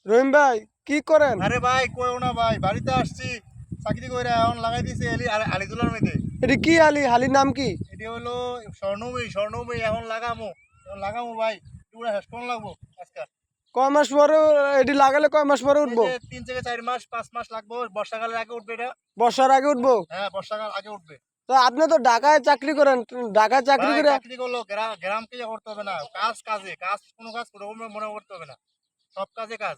রহিম ভাই কি করেন? আরে ভাই কইও না ভাই, বাড়িতে আসছি চাকরি কইরা এখন লাগাই দিছে আলিদুলার মধ্যে। এটি কি আলি? হালির নাম কি? এটি হলো স্বর্ণময়ী এখন লাগামো ভাই। পুরা শেষ কোন লাগবো আজকে। কয় মাস পরে? এটি লাগালে কয় মাস পরে এই উঠবো? যে 3 থেকে 4 মাস 5 মাস লাগবো, বর্ষাকালের আগে উঠবে এটা। বর্ষার আগে উঠবো? হ্যাঁ, বর্ষাকাল আগে উঠবে। তো আপনি তো ঢাকায় চাকরি করেন, ঢাকায় চাকরি ভাই করে চাকরি করলো গ্রামকে ইয়ে করতে হবে না, কাজ কোনো কাজ কোনো রকম মনে করতে হবে না, সব কাজে কাজ।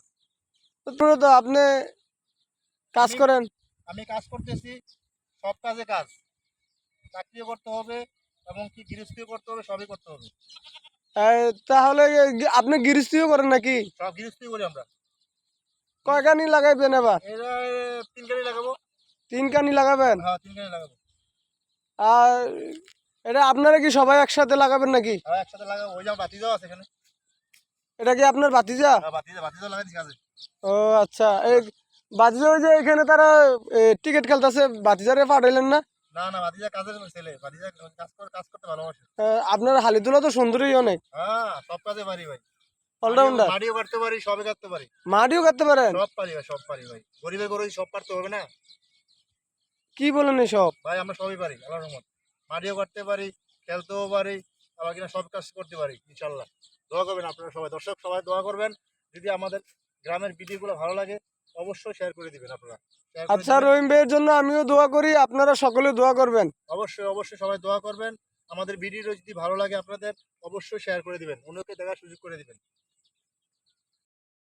তো আপনি কাজ আমি করেন। আমি কাজ করতেছি, সব কাজে কাজ। চাকরিও করতে হবে এবং কি গৃহস্থিও করতে হবে, সবই করতে হবে। তাহলে আপনি গৃহস্থিও করেন নাকি? সব গৃহস্থই করি আমরা। কয়খানি লাগাইবেন এবার? এরা 3 গাড়ি লাগাবো। 3খানি লাগাবেন? হ্যাঁ, 3 গাড়ি লাগাবো। আর এটা আপনারা কি সবাই একসাথে লাগাবেন নাকি? হ্যাঁ, একসাথে লাগাবো। ওই যে বাতি দেওয়া আছে এখানে। এটা কি আপনার ভাতিজা? হ্যাঁ, বাতি দেওয়া লাগাই দিছি কাজে। ও আচ্ছা, এই ভাতিজা ওই যে এখানে তারা টিকিট খেলতেছে, ভাতিজারে পাঠাইলেন না? না না, বাতিজা কাজের ছেলে, বাতিজা কাজ করতে ভালোবাসে। আপনার হালিদুলা তো সুন্দরী অনেক, হ্যাঁ, সব কাজে পারি ভাই। অলরাউন্ডার। মাটিও কাটতে পারি, সবই কাটতে পারি। মাটিও কাটতে পারেন? সব পারি ভাই, সব পারি ভাই। গরিবের গরু সব পারতে হবে না কি বলেন এসব? ভাই, আমরা সবই পারি আল্লাহর রহমত। মাটিও কাটতে পারি, খেলতেও পারি, আবার কিনা সব কাজ করতে পারি ইনশাল্লাহ। দোয়া করবেন আপনারা সবাই, দর্শক সবাই দোয়া করবেন। যদি আমাদের গ্রামের ভিডিওগুলো ভালো লাগে অবশ্যই শেয়ার করে দিবেন আপনারা। শেয়ার করে আচ্ছা দিবেন। রহিম ভাইয়ের জন্য আমিও দোয়া করি, আপনারা সকলে দোয়া করবেন। অবশ্যই সবাই দোয়া করবেন। আমাদের ভিডিও যদি ভালো লাগে আপনাদের অবশ্যই শেয়ার করে দিবেন, অন্যকে দেখার সুযোগ করে দিবেন।